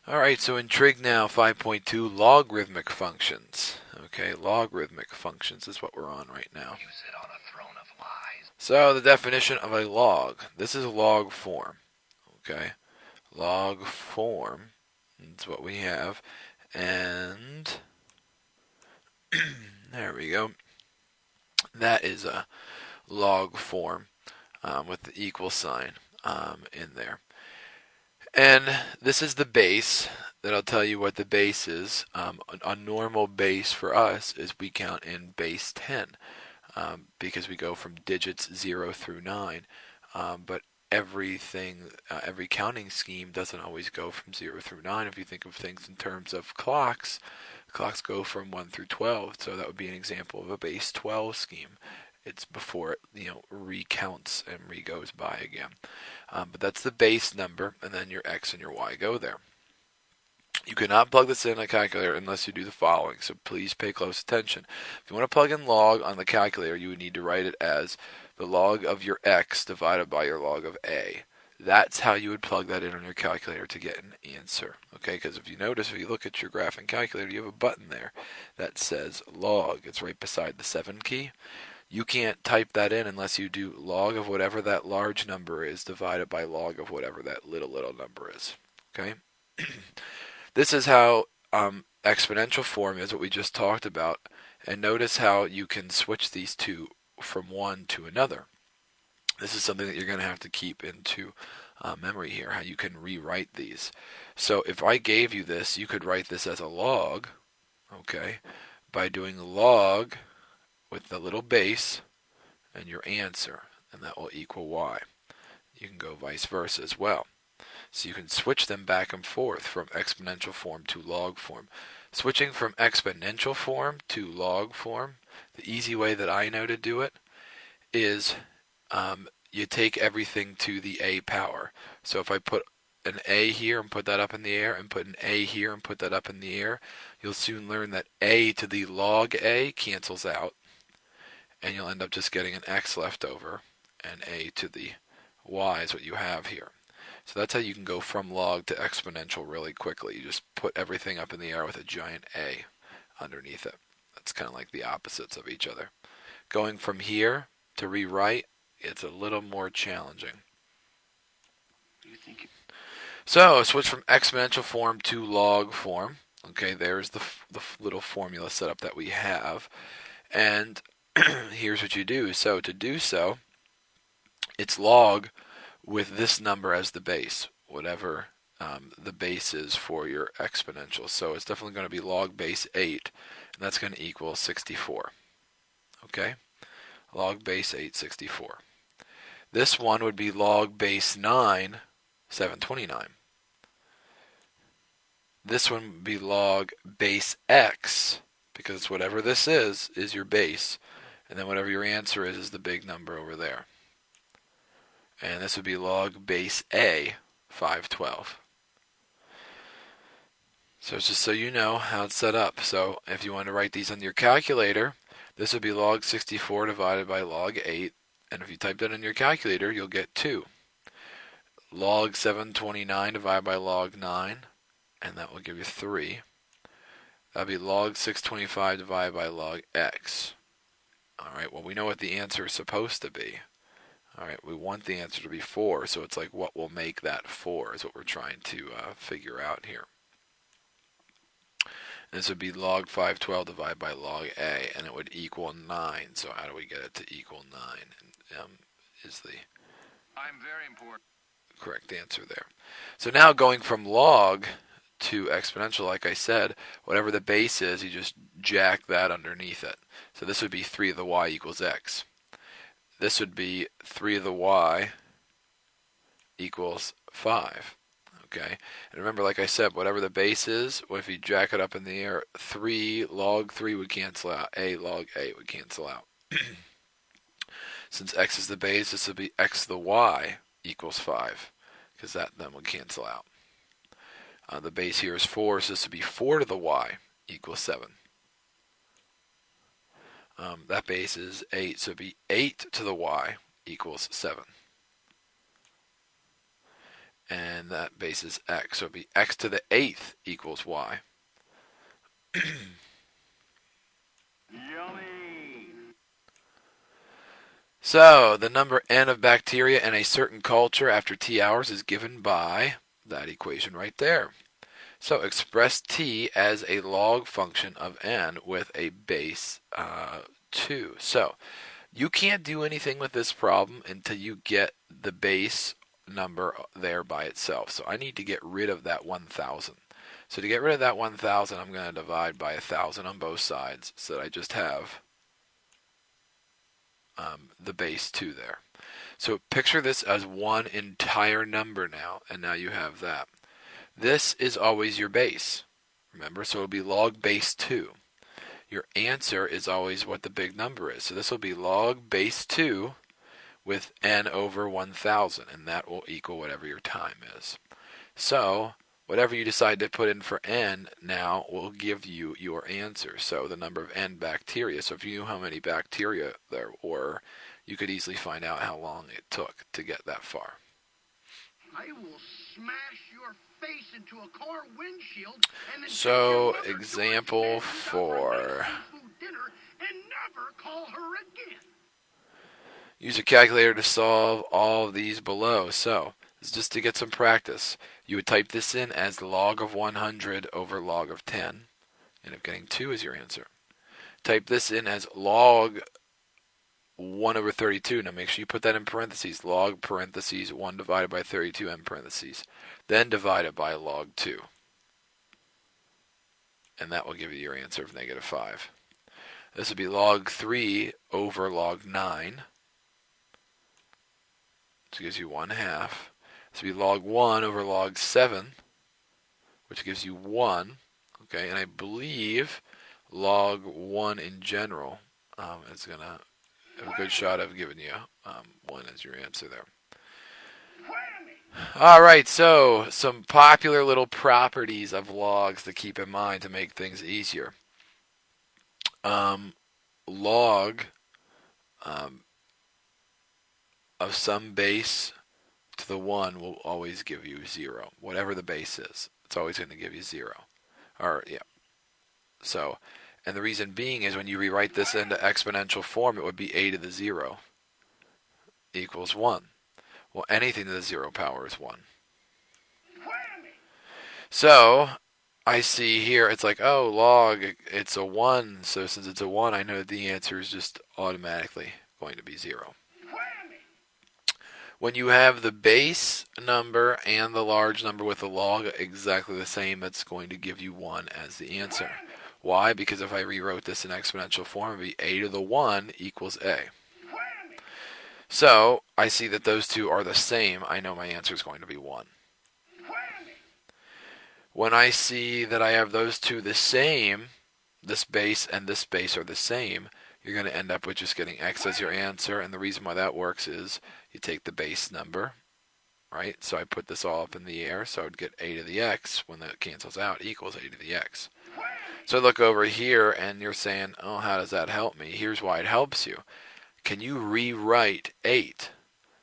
Alright, so in Trig now 5.2, logarithmic functions. Okay, logarithmic functions is what we're on right now. You sit on a throne of lies. So the definition of a log. This is log form. Okay, log form. That's what we have. And there we go. That is a log form with the equal sign in there. And this is the base that I'll tell you what the base is. A normal base for us is we count in base 10 because we go from digits 0 through 9. But every counting scheme doesn't always go from 0 through 9. If you think of things in terms of clocks go from 1 through 12. So that would be an example of a base 12 scheme. It's before it recounts and re-goes by again. But that's the base number, and then your x and your y go there. You cannot plug this in a calculator unless you do the following, so please pay close attention. If you want to plug in log on the calculator, you would need to write it as the log of your x divided by your log of a. That's how you would plug that in on your calculator to get an answer. Okay, because if you notice, if you look at your graphing calculator, you have a button there that says log. It's right beside the 7 key. You can't type that in unless you do log of whatever that large number is divided by log of whatever that little number is. Okay? This is how exponential form is, what we just talked about. And notice how you can switch these two from one to another. This is something that you're going to have to keep into memory here, how you can rewrite these. So if I gave you this, you could write this as a log, okay, by doing log with the little base and your answer, and that will equal y. You can go vice versa as well. So you can switch them back and forth from exponential form to log form. Switching from exponential form to log form, the easy way that I know to do it is you take everything to the a power. So if I put an a here and put that up in the air, and put an a here and put that up in the air, you'll soon learn that a to the log a cancels out, and you'll end up just getting an x left over, and a to the y is what you have here. So that's how you can go from log to exponential really quickly. You just put everything up in the air with a giant A underneath it. That's kind of like the opposites of each other. Going from here to rewrite, it's a little more challenging. So switch from exponential form to log form. Okay, there's the little formula setup that we have. And here's what you do. So to do so, it's log with this number as the base, whatever the base is for your exponential. So it's definitely going to be log base 8, and that's going to equal 64. Okay? Log base 8, 64. This one would be log base 9, 729. This one would be log base x, because whatever this is your base, and then whatever your answer is the big number over there. And this would be log base A, 512. So it's just so you know how it's set up. So if you want to write these on your calculator, this would be log 64 divided by log 8. And if you type that in your calculator, you'll get 2. Log 729 divided by log 9, and that will give you 3. That would be log 625 divided by log x. Alright, well we know what the answer is supposed to be. Alright, we want the answer to be 4, so it's like what will make that 4 is what we're trying to figure out here. And this would be log 512 divided by log a, and it would equal 9. So how do we get it to equal 9? Is the very important. Correct answer there. So now going from log to exponential, like I said, whatever the base is, you just jack that underneath it. So this would be 3 to the y equals x. This would be 3 to the y equals 5. Okay, and remember, like I said, whatever the base is, if you jack it up in the air, 3 log 3 would cancel out. A log 8 would cancel out. Since x is the base, this would be x to the y equals 5, because that then would cancel out. The base here is 4, so this would be 4 to the y equals 7. That base is 8, so it would be 8 to the y equals 7. and that base is x. So it'd be x to the 8th equals y. Yummy. So the number n of bacteria in a certain culture after t hours is given by that equation right there. So express t as a log function of n with a base 2. So you can't do anything with this problem until you get the base number there by itself. So I need to get rid of that 1,000. So to get rid of that 1,000, I'm going to divide by 1,000 on both sides so that I just have the base 2 there. So picture this as one entire number now, and now you have that. This is always your base. Remember, so it'll be log base 2. Your answer is always what the big number is. So this will be log base 2 with n over 1,000, and that will equal whatever your time is. So whatever you decide to put in for n now will give you your answer. So the number of n bacteria. So if you knew how many bacteria there were, you could easily find out how long it took to get that far. I will smash your face into a car windshield and then So take your mother example to a 4. seafood dinner and never call her again. Use a calculator to solve all of these below. So this is just to get some practice. You would type this in as log of 100 over log of 10. End up getting 2 as your answer. Type this in as log 1 over 32. Now make sure you put that in parentheses. Log parentheses 1 divided by 32 end parentheses. Then divide it by log 2. And that will give you your answer of negative 5. This would be log 3 over log 9. Which gives you 1/2. This would be log 1 over log 7, which gives you 1. Okay, and I believe log 1 in general is going to have a good shot of giving you 1 as your answer there. Alright, so some popular little properties of logs to keep in mind to make things easier. Log of some base to the 1 will always give you 0. Whatever the base is, it's always going to give you 0. Or, yeah. So, and the reason being is when you rewrite this into exponential form, it would be a to the 0 equals 1. Well, anything to the 0 power is 1. So, I see here, it's like, oh, log, it's a 1. So since it's a 1, I know that the answer is just automatically going to be 0. When you have the base number and the large number with the log exactly the same, that's going to give you 1 as the answer. Why? Because if I rewrote this in exponential form, it would be a to the 1 equals a. So I see that those two are the same. I know my answer is going to be 1. When I see that I have those two the same, this base and this base are the same, you're going to end up with just getting x as your answer. And the reason why that works is you take the base number, right? So I put this all up in the air, so I would get a to the x when that cancels out equals a to the x. So I look over here and you're saying, oh, how does that help me? Here's why it helps you. Can you rewrite 8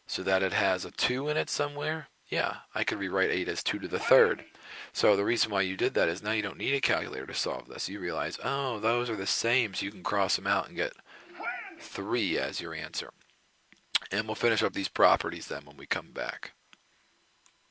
so that it has a 2 in it somewhere? Yeah, I could rewrite 8 as 2 to the 3rd. So the reason why you did that is now you don't need a calculator to solve this. You realize, oh, those are the same, so you can cross them out and get 3 as your answer. And we'll finish up these properties then when we come back.